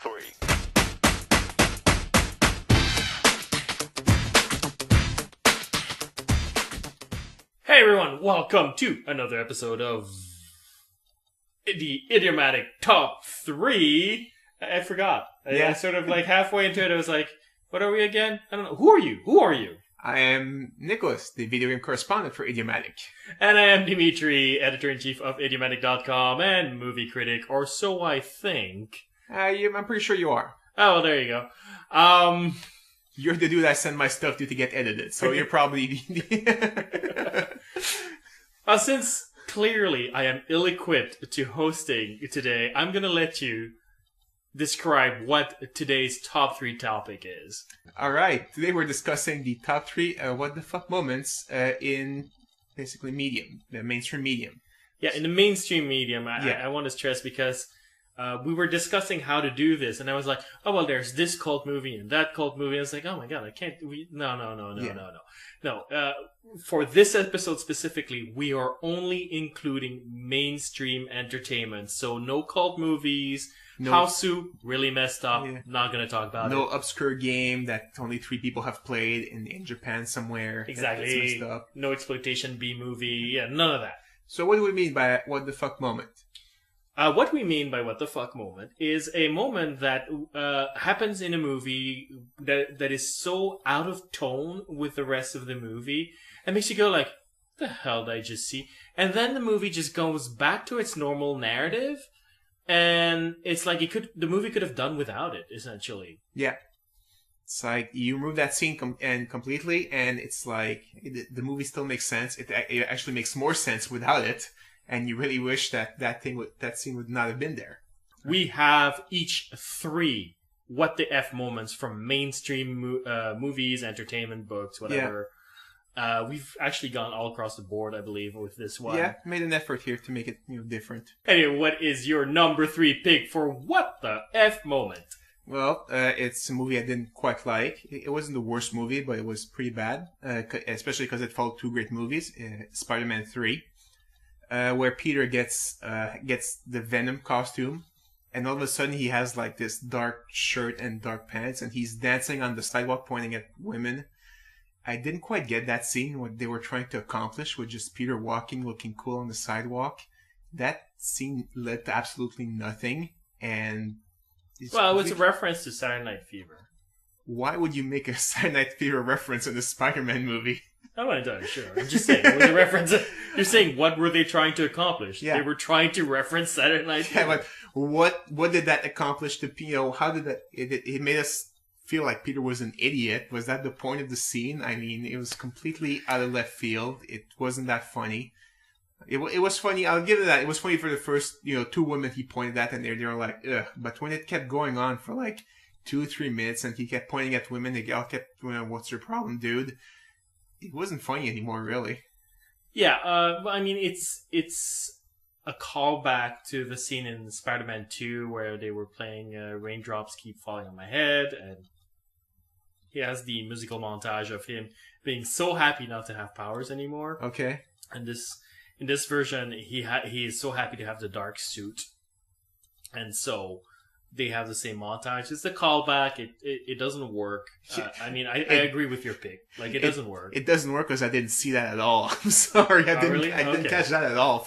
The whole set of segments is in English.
three. Hey everyone, welcome to another episode of the Idiomatic Top 3. I forgot. I sort of like halfway into it, I was like, what are we again? I don't know. Who are you? I am Nicholas, the video game correspondent for Idiomatic. And I am Dimitri, editor-in-chief of idiomatic.com and movie critic, or so I think. I'm pretty sure you are. Oh, well, there you go. You're the dude I send my stuff to get edited, so you're probably... Since clearly I am ill-equipped to hosting today, I'm going to let you describe what today's top 3 topic is. Alright, today we're discussing the top 3 what the fuck moments in basically medium, the mainstream medium. Yeah, in the mainstream medium, I want to stress because we were discussing how to do this, and I was like, oh, well, there's this cult movie and that cult movie. I was like, oh my god, I can't... No. For this episode specifically, we are only including mainstream entertainment. So no cult movies, House Soup, really messed up, not going to talk about it. No obscure game that only 3 people have played in Japan somewhere. Exactly. That's messed up. No exploitation B movie, none of that. So what do we mean by what the fuck moment? What we mean by what the fuck moment is a moment that happens in a movie that is so out of tone with the rest of the movie, and makes you go like, what the hell did I just see? And then the movie just goes back to its normal narrative, and it's like the movie could have done without it, essentially. Yeah. It's like you remove that scene completely, and it's like the movie still makes sense. It actually makes more sense without it. And you really wish that scene would not have been there. We have each 3 what the F moments from mainstream movies, entertainment, books, whatever. Yeah. We've actually gone all across the board, I believe, with this one. Yeah, made an effort here to make it different. Anyway, what is your number 3 pick for what the F moment? Well, it's a movie I didn't quite like. It wasn't the worst movie, but it was pretty bad, especially because it followed 2 great movies, Spider-Man 3. Where Peter gets the Venom costume, and all of a sudden he has like this dark shirt and dark pants, and he's dancing on the sidewalk pointing at women. I didn't quite get that scene, what they were trying to accomplish with just Peter walking, looking cool on the sidewalk. That scene led to absolutely nothing, and... It's a reference to Saturday Night Fever. Why would you make a Saturday Night Fever reference in a Spider-Man movie? I'm not entirely sure. I'm just saying, it was a reference. You're saying, what were they trying to accomplish? Yeah. They were trying to reference Saturday Night Fever. Yeah, but what did that accomplish to, how did that, it made us feel like Peter was an idiot. Was that the point of the scene? I mean, it was completely out of left field. It wasn't that funny. It was funny, I'll give it that. It was funny for the first, 2 women he pointed at, and they were like, ugh. But when it kept going on for like 2-3 minutes, and he kept pointing at women, they all kept, what's your problem, dude? It wasn't funny anymore, really. Yeah, I mean, it's a callback to the scene in Spider-Man 2 where they were playing Raindrops Keep Falling on My Head, and he has the musical montage of him being so happy not to have powers anymore. Okay. And in this version, he is so happy to have the dark suit, and so they have the same montage. It's a callback. It doesn't work. I mean, I agree with your pick. Like, it doesn't work. It doesn't work because I didn't see that at all. I'm sorry. I didn't catch that at all.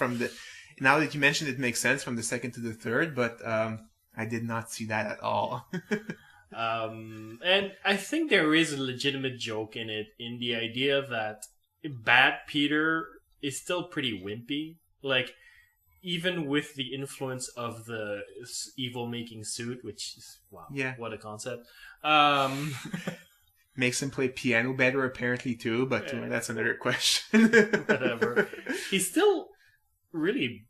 Now that you mentioned it, makes sense from the second to the third, but I did not see that at all. And I think there is a legitimate joke in it, in the idea that Bad Peter is still pretty wimpy. Like, even with the influence of the evil-making suit, which is, wow, what a concept. Makes him play piano better, apparently, too, but that's another question. Whatever. He's still really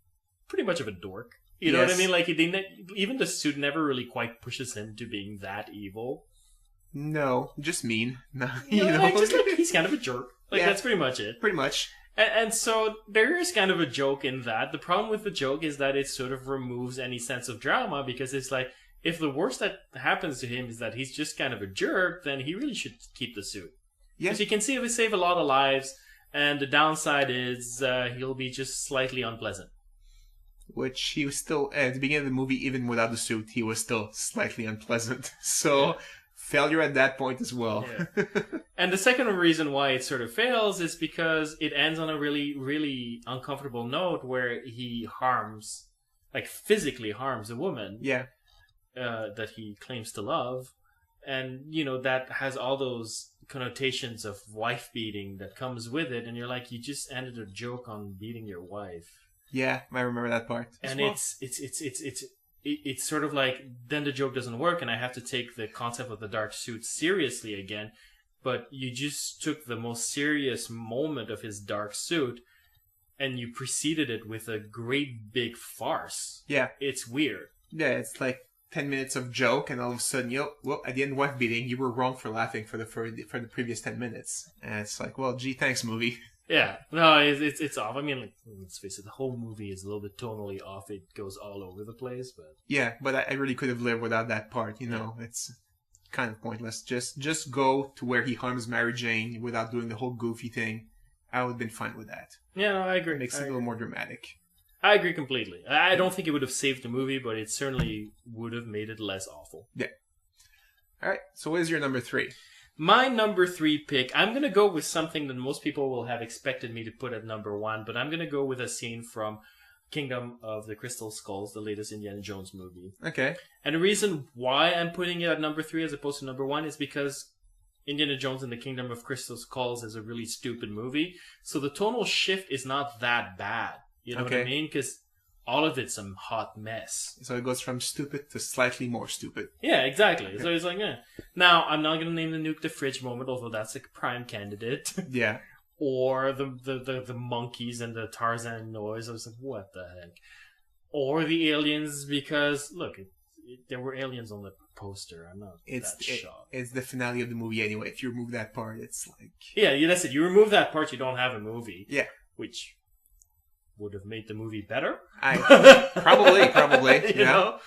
pretty much of a dork. You know what I mean? Like, even the suit never really quite pushes him to being that evil. No, just mean. No, just like he's kind of a jerk. Like, that's pretty much it. Pretty much. And so there is kind of a joke in that. The problem with the joke is that it sort of removes any sense of drama, because it's like, if the worst that happens to him is that he's just kind of a jerk, then he really should keep the suit. Because he can save a lot of lives, and the downside is he'll be just slightly unpleasant. which he was still, at the beginning of the movie, even without the suit, he was still slightly unpleasant. So, failure at that point as well. Yeah. And the second reason why it sort of fails is because it ends on a really, really uncomfortable note where he harms, like physically harms a woman Yeah. that he claims to love. And, that has all those connotations of wife beating that comes with it. And you're like, you just ended a joke on beating your wife. Yeah, I remember that part. And it's sort of like, then the joke doesn't work and I have to take the concept of the dark suit seriously again. But you just took the most serious moment of his dark suit and you preceded it with a great big farce. Yeah. It's weird. Yeah, it's like 10 minutes of joke and all of a sudden, at the end wife beating, you were wrong for laughing for the previous 10 minutes. And it's like, well, gee, thanks, movie. Yeah, no, it's off. I mean, like, let's face it, the whole movie is a little bit tonally off. It goes all over the place, but... Yeah, but I really could have lived without that part, It's kind of pointless. Just go to where he harms Mary Jane without doing the whole goofy thing. I would have been fine with that. Yeah, no, I agree. It makes it a little more dramatic. I agree completely. I don't think it would have saved the movie, but it certainly would have made it less awful. Yeah. All right, so what is your number 3? My number 3 pick, I'm going to go with something that most people will have expected me to put at number 1, but I'm going to go with a scene from Kingdom of the Crystal Skulls, the latest Indiana Jones movie. Okay. And the reason why I'm putting it at number 3 as opposed to number 1 is because Indiana Jones and the Kingdom of Crystal Skulls is a really stupid movie. So the tonal shift is not that bad. You know what I mean? Because all of it's some hot mess. So it goes from stupid to slightly more stupid. Yeah, exactly. Okay. So it's like, Now, I'm not going to name the nuke the fridge moment, although that's a prime candidate. Yeah. Or the monkeys and the Tarzan noise. I was like, what the heck? Or the aliens, because, look, there were aliens on the poster. I'm not that shocked. It's the finale of the movie anyway. If you remove that part, it's like... Yeah, that's it. You remove that part, you don't have a movie. Yeah. Which would have made the movie better. Probably. You know?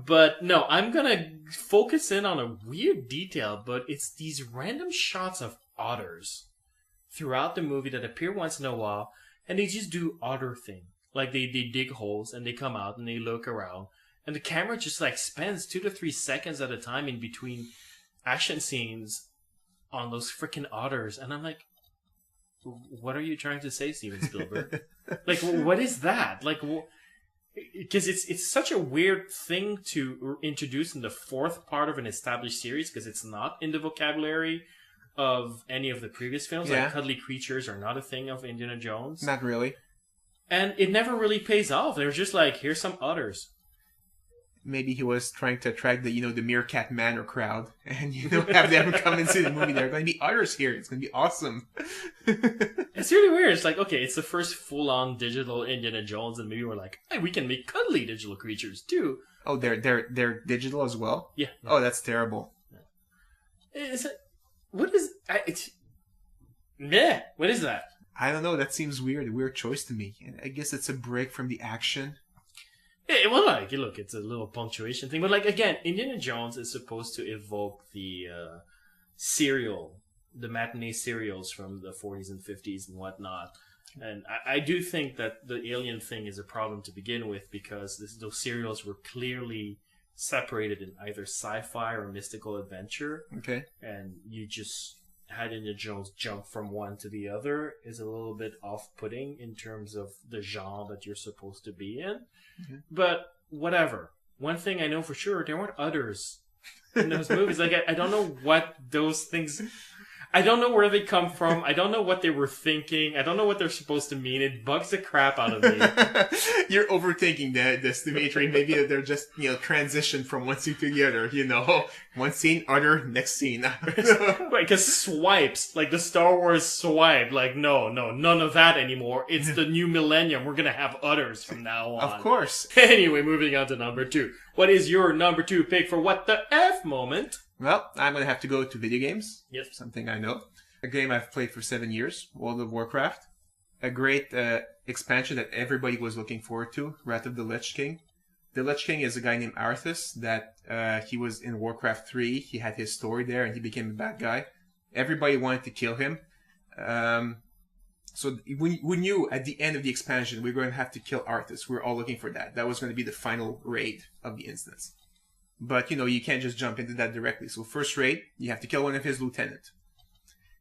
But no, I'm gonna focus in on a weird detail, but it's these random shots of otters throughout the movie that appear once in a while, and they just do otter thing. Like they dig holes and they come out and they look around, and the camera just like spends 2 to 3 seconds at a time in between action scenes on those freaking otters, and I'm like, what are you trying to say, Steven Spielberg? Like, what is that? Like, because it's such a weird thing to introduce in the 4th part of an established series, because it's not in the vocabulary of any of the previous films. Yeah. Like, cuddly creatures are not a thing of Indiana Jones. Not really. And it never really pays off. They're just like, here's some otters. Maybe he was trying to attract the Meerkat Manor crowd and, have them come and see the movie. There are going to be otters here. It's going to be awesome. It's really weird. It's like, okay, it's the first full-on digital Indiana Jones, and maybe we're like, hey, we can make cuddly digital creatures too. Oh, they're digital as well? Yeah. Oh, that's terrible. What is that? I don't know. That seems weird. A weird choice to me. And I guess it's a break from the action. Yeah, well, like, look, it's a little punctuation thing. But, like, again, Indiana Jones is supposed to evoke the the matinee serials from the 40s and 50s and whatnot. And I do think that the alien thing is a problem to begin with, because those serials were clearly separated in either sci-fi or mystical adventure. Okay. And you just had Indiana Jones jump from one to the other is a little bit off-putting in terms of the genre that you're supposed to be in. Mm-hmm. But whatever. One thing I know for sure, there weren't others in those movies. Like, I don't know what those things... I don't know where they come from. I don't know what they were thinking. I don't know what they're supposed to mean. It bugs the crap out of me. You're overthinking this, Dimitri. Maybe they're just, transition from one scene to the other, One scene, other, next scene. Right, because swipes, like the Star Wars swipe, like, no, none of that anymore. It's the new millennium. We're going to have others from now on. Of course. Anyway, moving on to number 2. What is your number 2 pick for What the F moment? Well, I'm going to have to go to video games. Yes. Something I know. A game I've played for 7 years, World of Warcraft. A great expansion that everybody was looking forward to, Wrath of the Lich King. The Lich King is a guy named Arthas that he was in Warcraft 3. He had his story there and he became a bad guy. Everybody wanted to kill him. So we knew at the end of the expansion we were going to have to kill Arthas. We were all looking for that. That was going to be the final raid of the instance. But, you can't just jump into that directly. So first raid, you have to kill one of his lieutenant.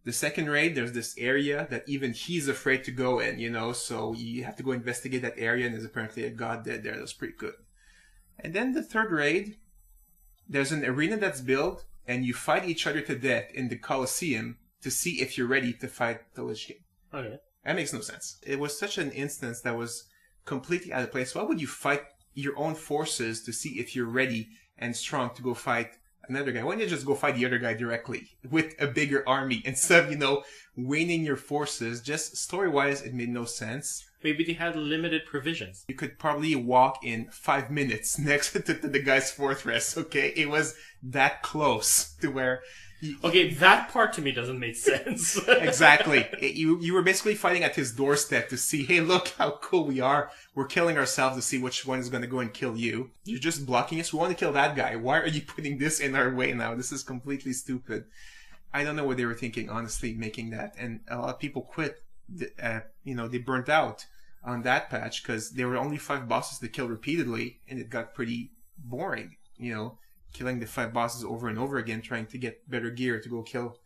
The second raid, there's this area that even he's afraid to go in, so you have to go investigate that area, and there's apparently a god dead there. That's pretty good. And then the third raid, there's an arena that's built, and you fight each other to death in the Colosseum to see if you're ready to fight the Lich King. Okay. That makes no sense. It was such an instance that was completely out of place. Why would you fight your own forces to see if you're ready and strong to go fight another guy? Why don't you just go fight the other guy directly with a bigger army instead of, waning your forces? Just story-wise, it made no sense. Maybe they had limited provisions. You could probably walk in 5 minutes next to the guy's fortress, okay? It was that close to where... Okay, that part to me doesn't make sense. Exactly. You were basically fighting at his doorstep to see, hey, look how cool we are. We're killing ourselves to see which one is going to go and kill you. You're just blocking us. We want to kill that guy. Why are you putting this in our way now? This is completely stupid. I don't know what they were thinking, honestly, making that. And a lot of people quit. They burnt out on that patch because there were only 5 bosses to kill repeatedly, and it got pretty boring, killing the 5 bosses over and over again, trying to get better gear to go kill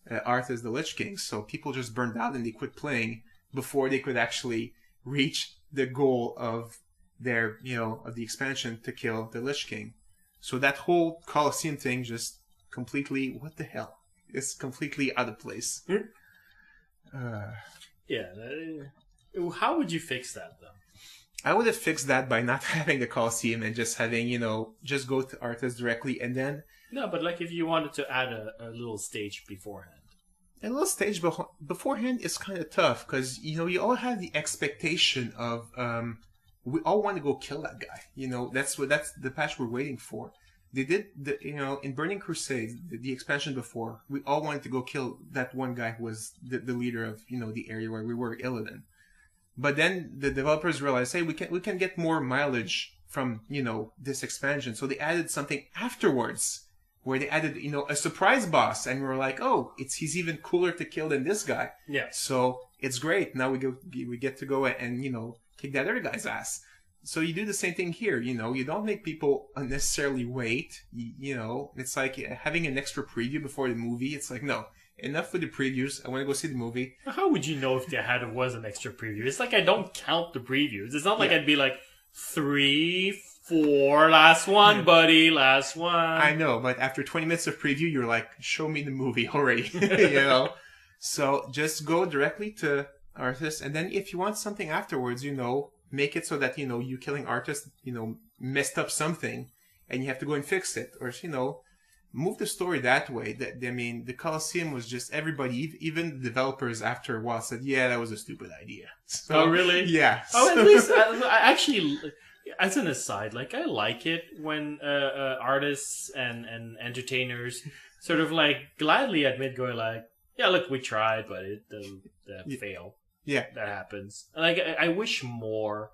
Arthas the Lich King. So people just burned out and they quit playing before they could actually reach the goal of their, of the expansion to kill the Lich King. So that whole Colosseum thing just completely, what the hell? It's completely out of place. Yeah. How would you fix that, though? I would have fixed that by not having the Colosseum and just having, just go to Arthas directly and then... No, but if you wanted to add a little stage beforehand. A little stage beforehand is kind of tough because, you all have the expectation of, we all want to go kill that guy. That's the patch we're waiting for. They did, in Burning Crusade, the expansion before, we all wanted to go kill that one guy who was the leader of, the area where we were, Illidan. But then the developers realized, hey, we can get more mileage from, this expansion. So they added something afterwards where they added, a surprise boss. And we were like, oh, he's even cooler to kill than this guy. Yeah. So it's great. Now we get to go and, kick that other guy's ass. So you do the same thing here, you don't make people unnecessarily wait. It's like having an extra preview before the movie. It's like, no. Enough with the previews. I want to go see the movie. How would you know if there was an extra preview? It's like I don't count the previews. It's not like I'd be like 3, 4, last one, buddy, last one. I know, but after 20 minutes of preview, you're like, show me the movie already. So just go directly to Arthas, and then if you want something afterwards, make it so that you killing Arthas, messed up something, and you have to go and fix it, or move the story that way. The Colosseum was just everybody, even the developers after a while said, yeah, that was a stupid idea. So, oh, really? Yeah. Oh, at least, I actually, as an aside, I like it when artists and entertainers sort of gladly admit going yeah, look, we tried, but it failed. Yeah. That happens. I wish more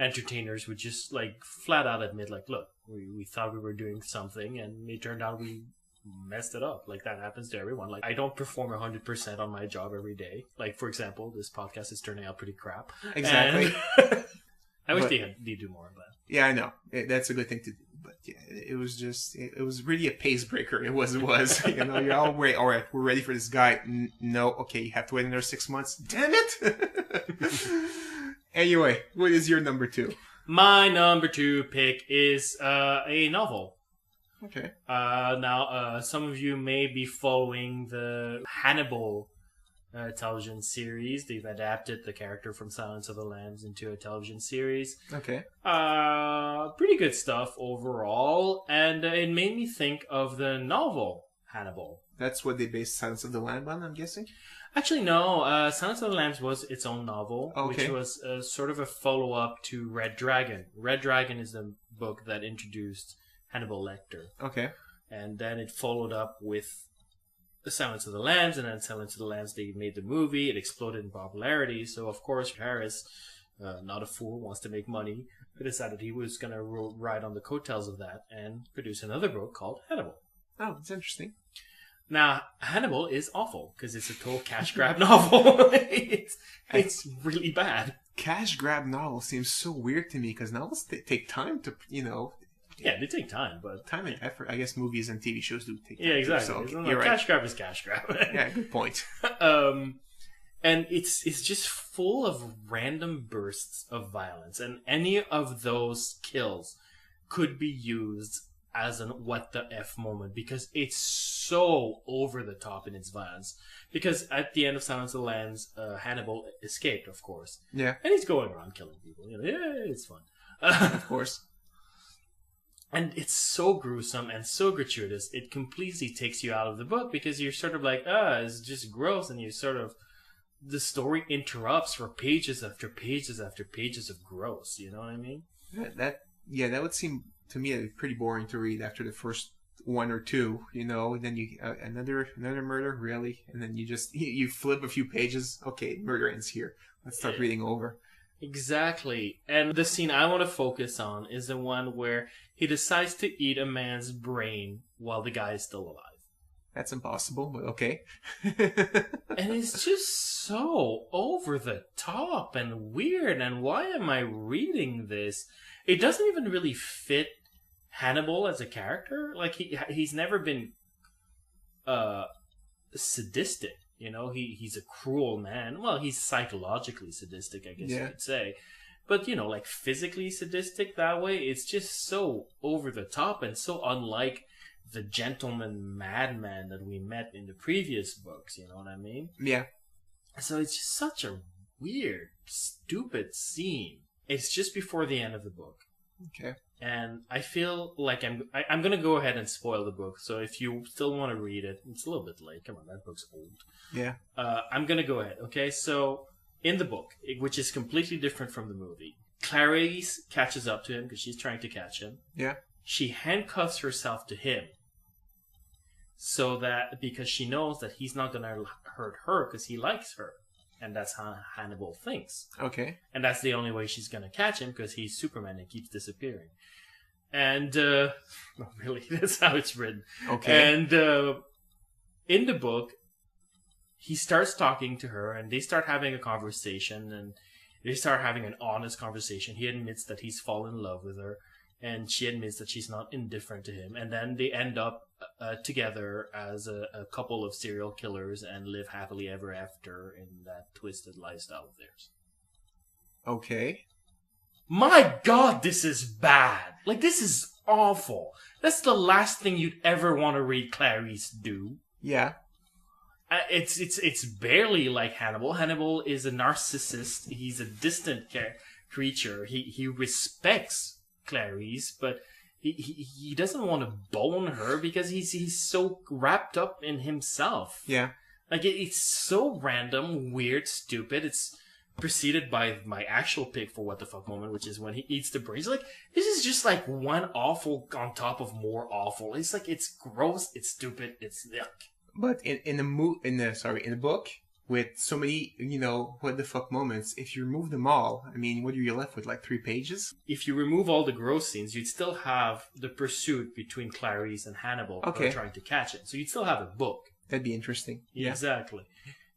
entertainers would just flat out admit look, we thought we were doing something and it turned out we messed it up. That happens to everyone. I don't perform 100% on my job every day. For example, this podcast is turning out pretty crap. Exactly. I wish they do more of that. Yeah, I know. That's a good thing to do. But yeah, it was really a pace breaker. It was. You're all right, we're ready for this guy. No, okay, you have to wait another 6 months. Damn it! Anyway, what is your number 2? My number 2 pick is a novel. Okay. Now, some of you may be following the Hannibal television series. They've adapted the character from Silence of the Lambs into a television series. Okay. Pretty good stuff overall, and it made me think of the novel Hannibal. That's what they based Silence of the Lambs on, I'm guessing? Actually, no. Silence of the Lambs was its own novel, okay. Which was sort of a follow-up to Red Dragon. Red Dragon is the book that introduced Hannibal Lecter. Okay. And then it followed up with The Silence of the Lambs, and then Silence of the Lambs, they made the movie. It exploded in popularity, so of course Harris, not a fool, wants to make money, decided he was going to ride on the coattails of that and produce another book called Hannibal. Oh, that's interesting. Now, Hannibal is awful because it's a total cash grab novel. It's really bad. Cash grab novel seems so weird to me because novels take time to, Yeah, they take time, but time and effort. I guess movies and TV shows do take time. yeah, exactly. So, So, you're right. cash grab is cash grab. Yeah, good point. And it's just full of random bursts of violence, and any of those kills could be used as an what the F moment because it's so over the top in its violence. Because at the end of Silence of the Lambs, Hannibal escaped, of course. Yeah, And he's going around killing people. Yeah, it's fun. of course. And it's so gruesome and so gratuitous, it completely takes you out of the book because you're sort of like, it's just gross, and you sort of, the story interrupts for pages after pages after pages of gross, you know what I mean? That would seem to me pretty boring to read after the first one or two, and then you another murder, really, and then you flip a few pages. Okay, murder ends here. Let's start reading over. Exactly. And the scene I want to focus on is the one where he decides to eat a man's brain while the guy is still alive. That's impossible, but okay. And it's just so over the top and weird, and why am I reading this? It doesn't even really fit Hannibal as a character. Like, he's never been sadistic, he's a cruel man. Well, he's psychologically sadistic, I guess you could say. But, like, physically sadistic that way, it's just so over the top and so unlike the gentleman madman that we met in the previous books, you know what I mean? Yeah. So it's just such a weird, stupid scene. It's just before the end of the book. Okay. And I feel like I'm going to go ahead and spoil the book. So if you still want to read it, it's a little bit late. Come on, that book's old. Yeah. I'm going to go ahead. Okay, so in the book, which is completely different from the movie, Clarice catches up to him because she's trying to catch him. Yeah. She handcuffs herself to him. So that, because she knows that he's not going to hurt her because he likes her. And that's how Hannibal thinks. Okay. And that's the only way she's going to catch him because he's Superman and keeps disappearing. And, no, really, that's how it's written. Okay. And in the book, he starts talking to her and they start having a conversation and they start having an honest conversation. He admits that he's fallen in love with her. And she admits that she's not indifferent to him. And then they end up together as a couple of serial killers and live happily ever after in that twisted lifestyle of theirs. Okay. My God, this is bad. Like, this is awful. That's the last thing you'd ever want to read Clarice do. Yeah. It's barely like Hannibal. Hannibal is a narcissist. He's a distant creature. He respects Clarice, but he doesn't want to bone her because he's so wrapped up in himself. Yeah. Like, it's so random, weird, stupid. It's preceded by my actual pick for what the fuck moment, which is when he eats the brains. Like, this is just like one awful on top of more awful. It's like, it's gross, it's stupid, it's yuck. But in the book, with so many, what the fuck moments, if you remove them all, I mean, what are you left with, like 3 pages? If you remove all the gross scenes, you'd still have the pursuit between Clarice and Hannibal who are trying to catch it. So you'd still have a book. That'd be interesting. Yeah. Exactly.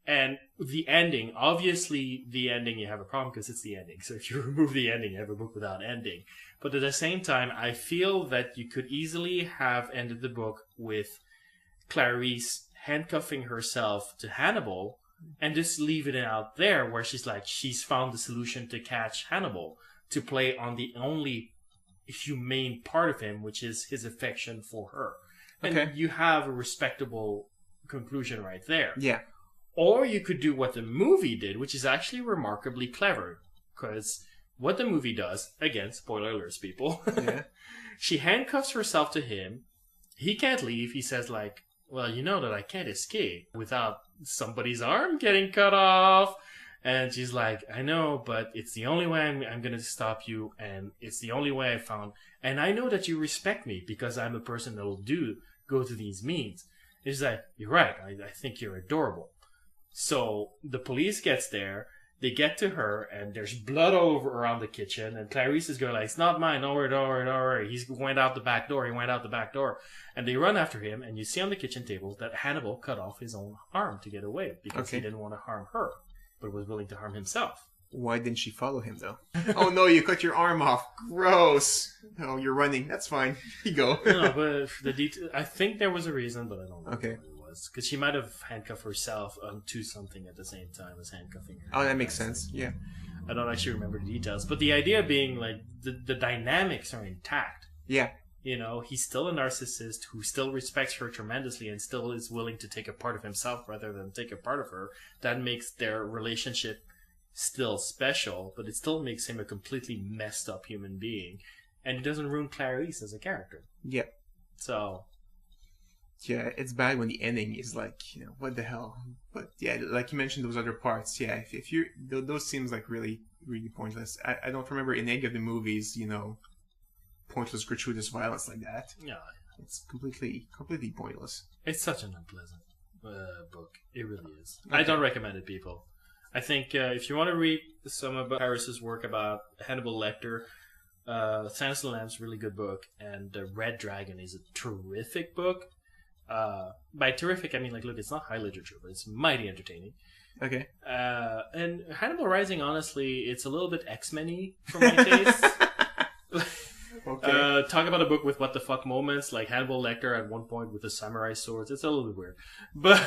And the ending, obviously the ending you have a problem because it's the ending. So if you remove the ending, you have a book without ending. But at the same time, I feel that you could easily have ended the book with Clarice handcuffing herself to Hannibal and just leave it out there where she's found the solution to catch Hannibal, to play on the only humane part of him, which is his affection for her. And you have a respectable conclusion right there. Yeah. Or you could do what the movie did, which is actually remarkably clever. Because what the movie does, again, spoiler alerts, people. Yeah. She handcuffs herself to him. He can't leave. He says, like, well, you know that I can't escape without somebody's arm getting cut off. And she's like, I know, but it's the only way I'm going to stop you. And it's the only way I found. And I know that you respect me because I'm a person that will go to these means. And she's like, you're right. I think you're adorable. So the police gets there They get to her, and there's blood all over around the kitchen, and Clarice is going like, it's not mine, don't worry, don't worry, don't worry. He went out the back door. And they run after him, and you see on the kitchen table that Hannibal cut off his own arm to get away, because he didn't want to harm her, but was willing to harm himself. Why didn't she follow him, though? Oh, no, you cut your arm off. Gross. Oh, you're running. That's fine. You go. No, but I think there was a reason, but I don't know what it was. Because she might have handcuffed herself to something at the same time as handcuffing her. Oh, that makes sense. Yeah. I don't actually remember the details. But the idea being, like, the dynamics are intact. Yeah. You know, he's still a narcissist who still respects her tremendously and still is willing to take a part of himself rather than take a part of her. That makes their relationship still special, but it still makes him a completely messed up human being, and it doesn't ruin Clarice as a character. Yeah. So yeah, it's bad when the ending is like, what the hell. But yeah, like you mentioned, those other parts. Yeah, if you those seems like really really pointless. I don't remember in any of the movies, pointless gratuitous violence like that. Yeah, it's completely pointless. It's such an unpleasant book. It really is. Okay. I don't recommend it, people. I think if you want to read some of Harris's work about Hannibal Lecter, Silence of the Lambs is a really good book, and Red Dragon is a terrific book. By terrific, I mean, like, look, it's not high literature, but it's mighty entertaining. Okay. And Hannibal Rising, honestly, it's a little bit X-Men-y for my taste. Okay. Talk about a book with what the fuck moments, like Hannibal Lecter at one point with the samurai swords. It's a little bit weird, but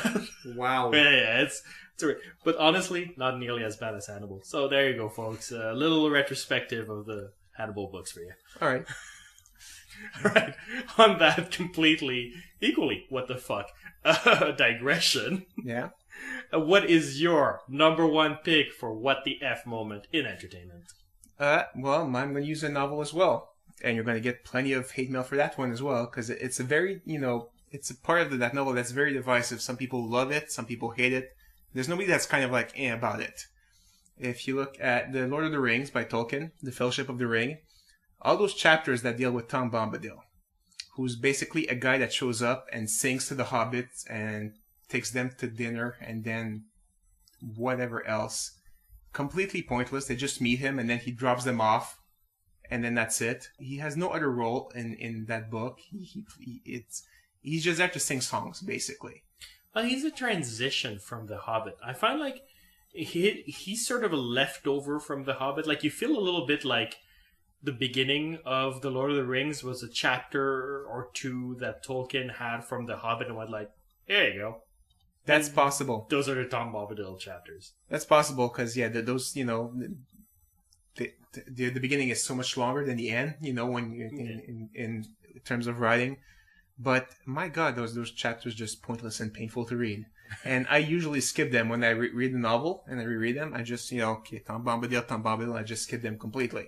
wow. Yeah, it's weird. But honestly, not nearly as bad as Hannibal. So there you go, folks. A little retrospective of the Hannibal books for you. All right. All right. On that completely, equally, what the fuck digression. Yeah. What is your number one pick for what the F moment in entertainment? Well, I'm going to use a novel as well. And you're going to get plenty of hate mail for that one as well, because it's a very, it's a part of that novel that's very divisive. Some people love it, some people hate it. There's nobody that's kind of like, about it. If you look at The Lord of the Rings by Tolkien, The Fellowship of the Ring, all those chapters that deal with Tom Bombadil, who's basically a guy that shows up and sings to the hobbits and takes them to dinner and then whatever else. Completely pointless. They just meet him and then he drops them off. And then that's it. He has no other role in that book. He's just there to sing songs, basically. Well, he's a transition from The Hobbit. I find like he's sort of a leftover from The Hobbit. Like, you feel a little bit like the beginning of The Lord of the Rings was a chapter or two that Tolkien had from The Hobbit and went like, there you go. That's possible. Those are the Tom Bombadil chapters. That's possible because, yeah, those, the beginning is so much longer than the end, when in terms of writing. But my God, those chapters just pointless and painful to read. And I usually skip them when I read the novel and I reread them. I just, okay, Tom Bombadil, I just skip them completely.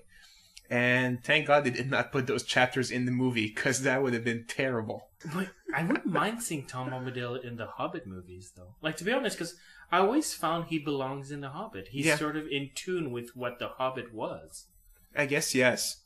And thank God they did not put those chapters in the movie, because that would have been terrible. Like, I wouldn't mind seeing Tom Bombadil in the Hobbit movies, though. Like, to be honest, because I always found he belongs in the Hobbit. He's sort of in tune with what the Hobbit was. I guess, yes.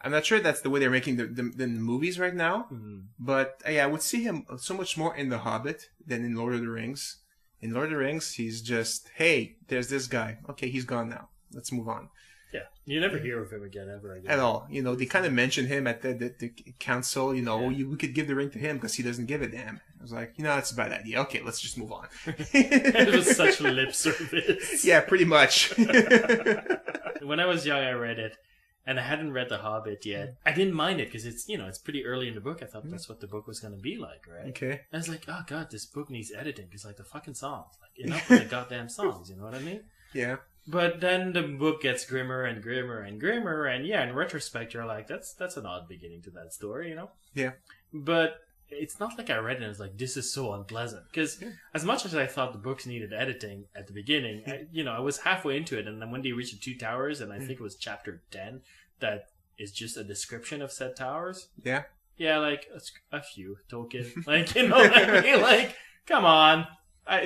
I'm not sure that's the way they're making the movies right now. Mm-hmm. But, I would see him so much more in the Hobbit than in Lord of the Rings. In Lord of the Rings, he's just, hey, there's this guy. Okay, he's gone now. Let's move on. Yeah, you never hear of him again, ever again. At all. They kind of mention him at the council, we could give the ring to him because he doesn't give a damn. I was like, that's a bad idea. Okay, let's just move on. It was such lip service. Yeah, pretty much. When I was young, I read it, and I hadn't read The Hobbit yet. I didn't mind it because it's, it's pretty early in the book. I thought that's what the book was going to be like, right? Okay. I was like, oh God, this book needs editing because, like, the fucking songs. Like, enough with the goddamn songs, you know what I mean? Yeah. But then the book gets grimmer and grimmer and grimmer, and yeah, in retrospect, you're like, that's an odd beginning to that story, Yeah. But it's not like I read it and I was like, this is so unpleasant. Because as much as I thought the books needed editing at the beginning, I was halfway into it, and then when they reached the Two Towers, and I think it was chapter 10, that is just a description of said towers. Yeah. Yeah, like, a few, Tolkien. Like, you know what I mean? Like, come on.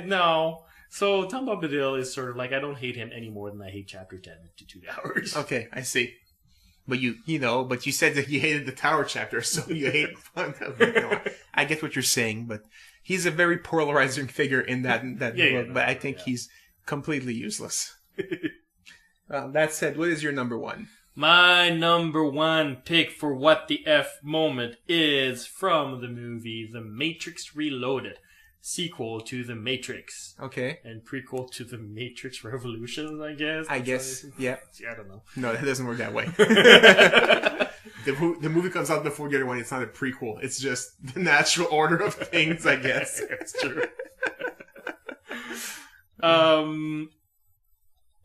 No. So Tom Bombadil is sort of like, I don't hate him any more than I hate chapter 10 to 2 Towers. Okay, I see. But but you said that you hated the Tower chapter, so you hate I get what you're saying, but he's a very polarizing figure in that book, but I think he's completely useless. That said, what is your number one? My number one pick for what the F moment is from the movie The Matrix Reloaded, sequel to The Matrix. Okay. And prequel to The Matrix Revolutions, I guess. I guess, yeah. I don't know. No, that doesn't work that way. The movie comes out before the other one. It's not a prequel. It's just the natural order of things, I guess. It's true.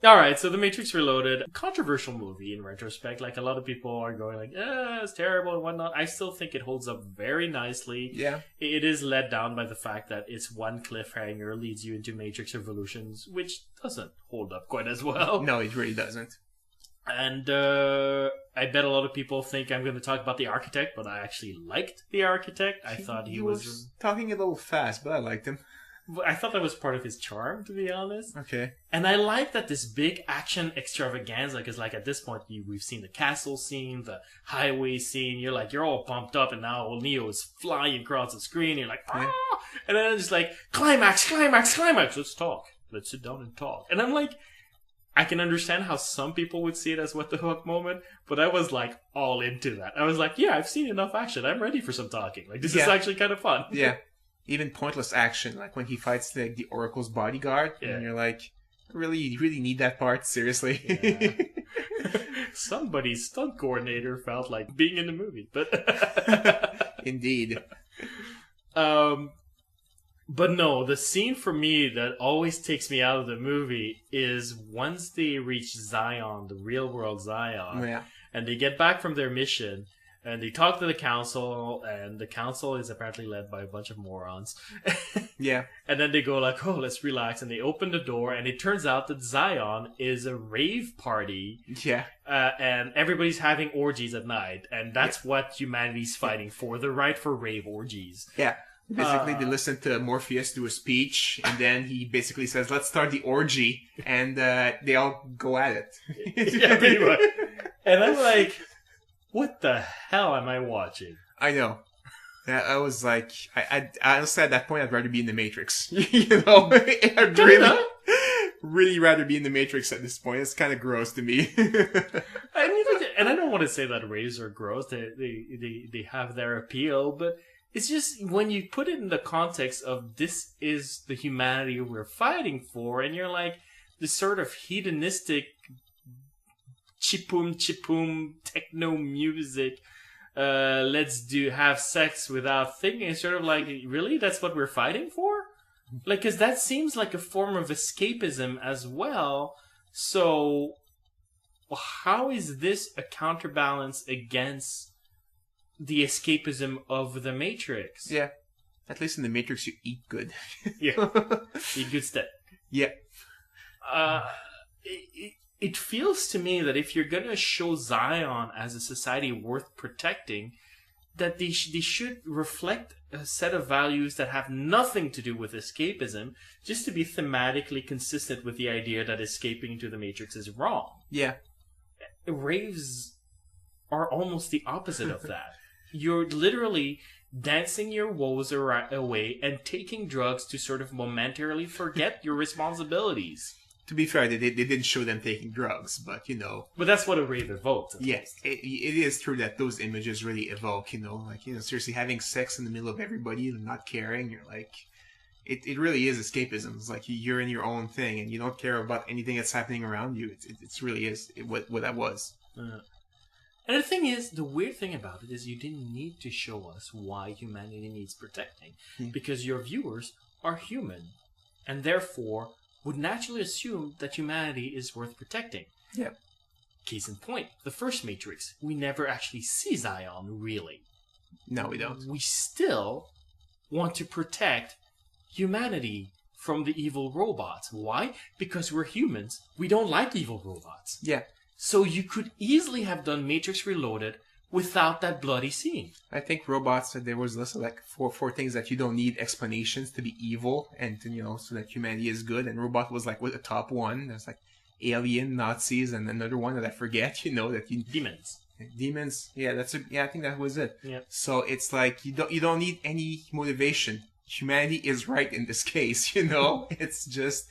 Alright, so The Matrix Reloaded, controversial movie in retrospect. Like, a lot of people are going like, it's terrible and whatnot. I still think it holds up very nicely. Yeah. It is let down by the fact that it's one cliffhanger leads you into Matrix Revolutions, which doesn't hold up quite as well. No, it really doesn't. And I bet a lot of people think I'm going to talk about The Architect, but I actually liked The Architect. I thought he was talking a little fast, but I liked him. I thought that was part of his charm, to be honest. Okay. And I like that this big action extravaganza, because like at this point, we've seen the castle scene, the highway scene, you're all pumped up, and now Neo is flying across the screen, and you're like, ah! And then it's just like, climax, let's talk. Let's sit down and talk. And I'm like, I can understand how some people would see it as what the fuck moment, but I was like all into that. I was like, yeah, I've seen enough action. I'm ready for some talking. Like, this is actually kind of fun. Yeah. Even pointless action, like when he fights the Oracle's bodyguard, and you're like, you really need that part? Seriously? Yeah. Somebody's stunt coordinator felt like being in the movie, but Indeed. But no, the scene for me that always takes me out of the movie is once they reach Zion, the real world Zion, and they get back from their mission. And they talk to the council, and the council is apparently led by a bunch of morons. Yeah. And then they go like, oh, let's relax. And they open the door, and it turns out that Zion is a rave party. Yeah. And everybody's having orgies at night. And that's what humanity's fighting for, the right for rave orgies. Yeah. Basically, they listen to Morpheus do a speech, and then he basically says, let's start the orgy. And they all go at it. Yeah, pretty much. And I'm like, what the hell am I watching? I know. I was like, I honestly at that point I'd rather be in the Matrix. You know, I'd really rather be in the Matrix at this point. It's kind of gross to me. I mean, and I don't want to say that raves are gross. They have their appeal, but it's just when you put it in the context of this is the humanity we're fighting for, and you're like this sort of hedonistic chipum techno music, let's have sex without thinking. It's sort of like, really, that's what we're fighting for? Like, because that seems like a form of escapism as well. So how is this a counterbalance against the escapism of the Matrix? Yeah, at least in the Matrix you eat good. Yeah, eat good stuff. Yeah. It feels to me that if you're going to show Zion as a society worth protecting, that they should reflect a set of values that have nothing to do with escapism, just to be thematically consistent with the idea that escaping to the Matrix is wrong. Yeah. Raves are almost the opposite of that. You're literally dancing your woes away and taking drugs to sort of momentarily forget your responsibilities. To be fair, they didn't show them taking drugs, but you know. But that's what a rave evoked. Yes, it is true that those images really evoke, you know, like, you know, seriously having sex in the middle of everybody and not caring. You're like, it really is escapism. It's like you're in your own thing and you don't care about anything that's happening around you. It really is what that was. And the thing is, the weird thing about it is you didn't need to show us why humanity needs protecting, because your viewers are human, and therefore would naturally assume that humanity is worth protecting. Yeah. Case in point, the first Matrix, we never actually see Zion, really. No, we don't. We still want to protect humanity from the evil robots. Why? Because we're humans. We don't like evil robots. Yeah. So you could easily have done Matrix Reloaded without that bloody scene. I think robots, there was listed like four things that you don't need explanations to be evil and to, you know, so that humanity is good. And robot was like the top one. There's like alien, Nazis, and another one that I forget, you know, that you... Demons. Yeah, I think that was it. Yeah. So it's like you don't need any motivation. Humanity is right in this case, you know? It's just...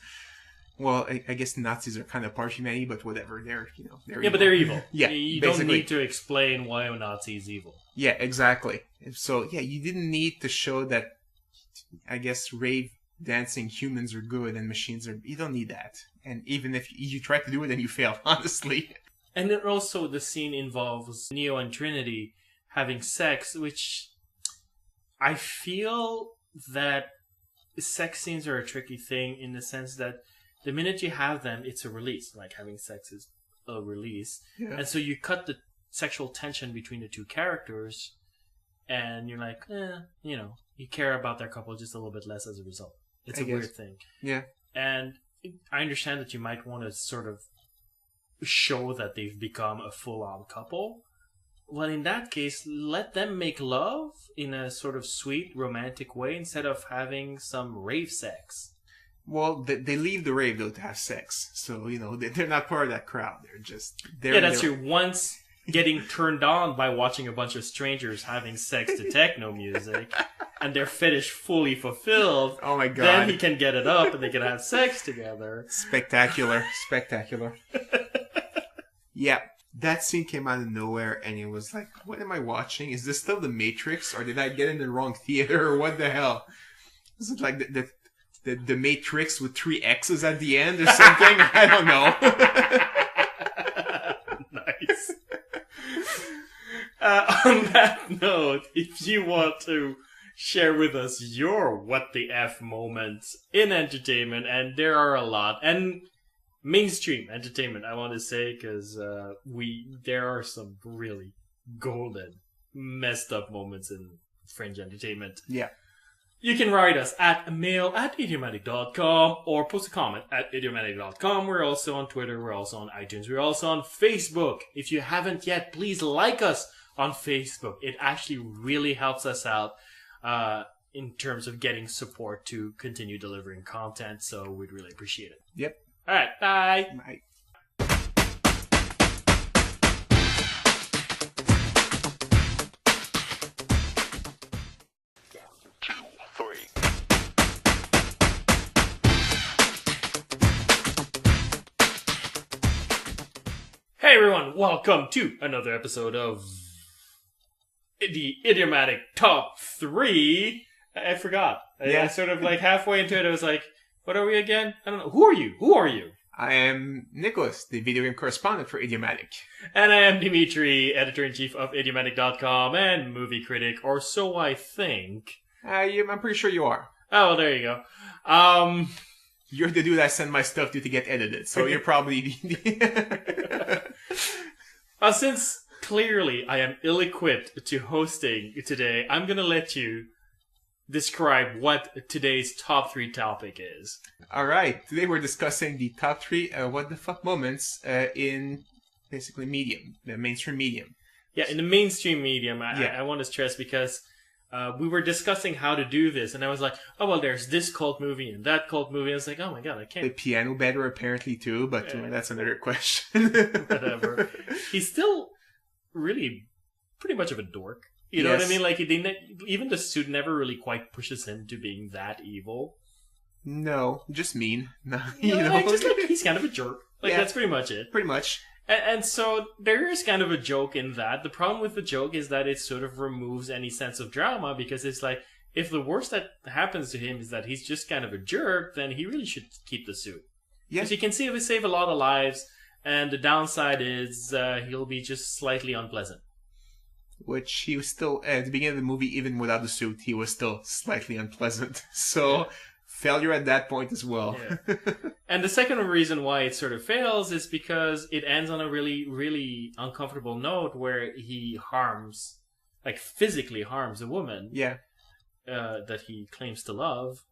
Well, I guess Nazis are kind of part humanity, but whatever. They're they're Yeah, evil. but they're evil. Yeah, You basically. don't need to explain why a Nazi is evil. Yeah, exactly. So yeah, you didn't need to show that. I guess rave dancing humans are good and machines are. You don't need that. And even if you try to do it, then you fail. Honestly. And then also the scene involves Neo and Trinity having sex, which I feel that sex scenes are a tricky thing in the sense that the minute you have them, it's a release. Like having sex is a release. Yeah. And so you cut the sexual tension between the two characters and you're like, you care about their couple just a little bit less as a result. It's a weird thing. Yeah. And I understand that you might want to sort of show that they've become a full-on couple. Well, in that case, let them make love in a sort of sweet, romantic way instead of having some rave sex. Well, they leave the rave, though, to have sex. So, they're not part of that crowd. They're Yeah, that's true. Once getting turned on by watching a bunch of strangers having sex to techno music and their fetish fully fulfilled, oh my God. Then he can get it up and they can have sex together. Spectacular. Yeah. That scene came out of nowhere, and it was like, what am I watching? Is this still The Matrix, or did I get in the wrong theater, or what the hell? Is it like the Matrix with 3 X's at the end or something? I don't know. Nice. On that note, if you want to share with us your what the F moments in entertainment, and there are a lot, and mainstream entertainment, I want to say, because there are some really golden, messed up moments in fringe entertainment. Yeah. You can write us at mail@idiomatic.com or post a comment at idiomatic.com. We're also on Twitter. We're also on iTunes. We're also on Facebook. If you haven't yet, please like us on Facebook. It actually really helps us out in terms of getting support to continue delivering content, so we'd really appreciate it. Yep. All right, bye. Bye. 2, 3. Hey everyone, welcome to another episode of the Idiomatic Top 3. I forgot. I sort of like halfway into it, I was like, what are we again? I don't know. Who are you? I am Nicholas, the video game correspondent for Idiomatic. And I am Dimitri, editor-in-chief of idiomatic.com and movie critic, or so I think. I'm pretty sure you are. Oh, well, there you go. You're the dude I send my stuff to get edited, so you're probably since clearly I am ill-equipped to hosting today, I'm going to let you describe what today's top 3 topic is. Alright, today we're discussing the top 3 what the fuck moments in basically medium, the mainstream medium. Yeah, in the mainstream medium, I want to stress because we were discussing how to do this, and I was like, oh, well, there's this cult movie and that cult movie. I was like, oh my god, I can't. The piano better apparently too, but that's another question. Whatever. He's still really pretty much of a dork. You know what I mean? Like, even the suit never really quite pushes him to being that evil. No, just mean. No, just like he's kind of a jerk. Like, that's pretty much it. Pretty much. And so there is kind of a joke in that. The problem with the joke is that it sort of removes any sense of drama, because it's like, if the worst that happens to him is that he's just kind of a jerk, then he really should keep the suit. Yeah. Because he can save a lot of lives, and the downside is he'll be just slightly unpleasant. Which he was still, at the beginning of the movie, even without the suit, he was still slightly unpleasant. So, failure at that point as well. Yeah. And the second reason why it sort of fails is because it ends on a really, really uncomfortable note where he physically harms a woman. Yeah. That he claims to love.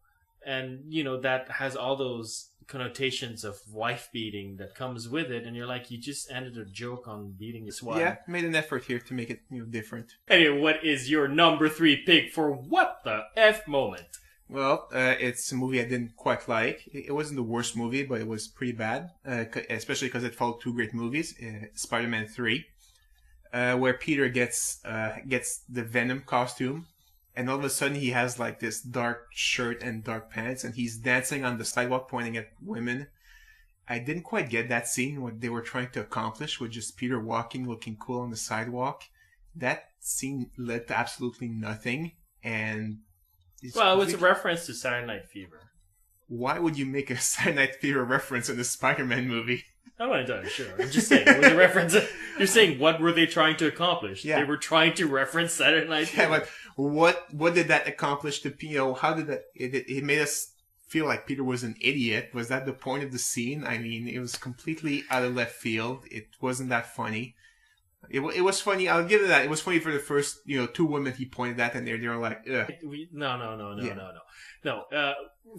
And, that has all those connotations of wife beating that comes with it, and you're like, you just ended a joke on beating his wife. Yeah, made an effort here to make it different. Anyway, what is your number 3 pick for what the F moment? Well, it's a movie I didn't quite like. It wasn't the worst movie, but it was pretty bad, especially because it followed 2 great movies, Spider-Man 3, where Peter gets the Venom costume, and all of a sudden he has like this dark shirt and dark pants, and he's dancing on the sidewalk pointing at women. I didn't quite get that scene, what they were trying to accomplish with just Peter walking, looking cool on the sidewalk. That scene led to absolutely nothing, and Well, it was a reference to Saturday Night Fever. why would you make a Saturday Night Fever reference in a Spider-Man movie? I'm not entirely sure. I'm just saying it was a reference. You're saying what were they trying to accomplish? Yeah. They were trying to reference Saturday Night Fever. Yeah, but what did that accomplish to how did that it made us feel like Peter was an idiot? Was that the point of the scene? I mean, it was completely out of left field. It wasn't that funny. It was funny. I'll give it that. It was funny for the first, two women he pointed at, and they were like, ugh. No.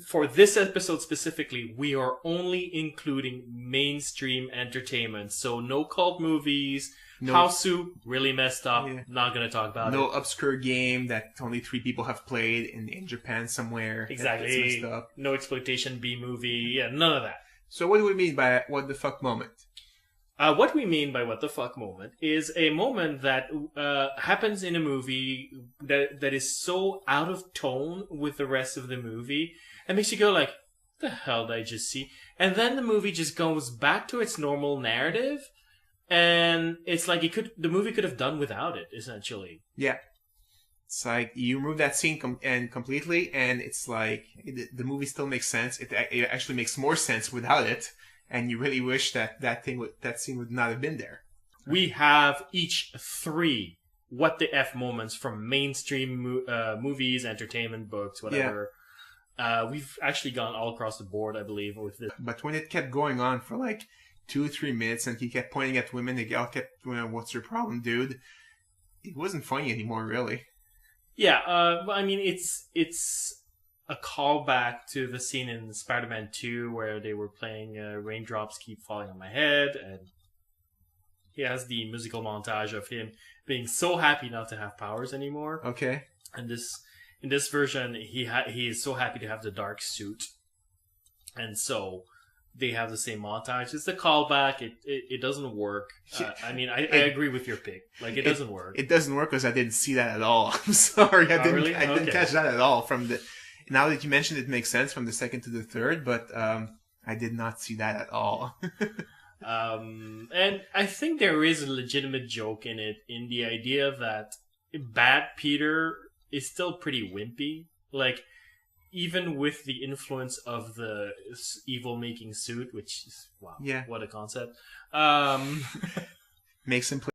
For this episode specifically, we are only including mainstream entertainment. So no cult movies. No, House Soup, really messed up. Yeah. Not going to talk about it. No obscure game that only 3 people have played in Japan somewhere. Exactly. Messed up. No exploitation B movie. Yeah, none of that. So what do we mean by what the fuck moment? What we mean by what the fuck moment is a moment that happens in a movie that is so out of tone with the rest of the movie and makes you go like, what the hell did I just see? And then the movie just goes back to its normal narrative, and it's like the movie could have done without it, essentially. Yeah. It's like you remove that scene completely, and it's like the movie still makes sense. It actually makes more sense without it. And you really wish that scene would not have been there. We have each 3 what the F moments from mainstream movies, entertainment, books, whatever. Yeah. We've actually gone all across the board, I believe, with this. But when it kept going on for like 2-3 minutes, and he kept pointing at women, they all kept, what's your problem, dude? It wasn't funny anymore, really. Yeah, I mean, it's a callback to the scene in Spider-Man 2 where they were playing Raindrops Keep Falling on My Head, and he has the musical montage of him being so happy not to have powers anymore. Okay. And in this version, he is so happy to have the dark suit, and so they have the same montage. It's a callback. It doesn't work. I mean, I agree with your pick. Like, it doesn't work. It doesn't work because I didn't see that at all. I'm sorry, I didn't catch that at all from the. Now that you mentioned it, makes sense from the second to the third, but I did not see that at all. And I think there is a legitimate joke in it, in the idea that Bad Peter is still pretty wimpy. Like, even with the influence of the evil-making suit, which is, wow, yeah. What a concept. Makes him play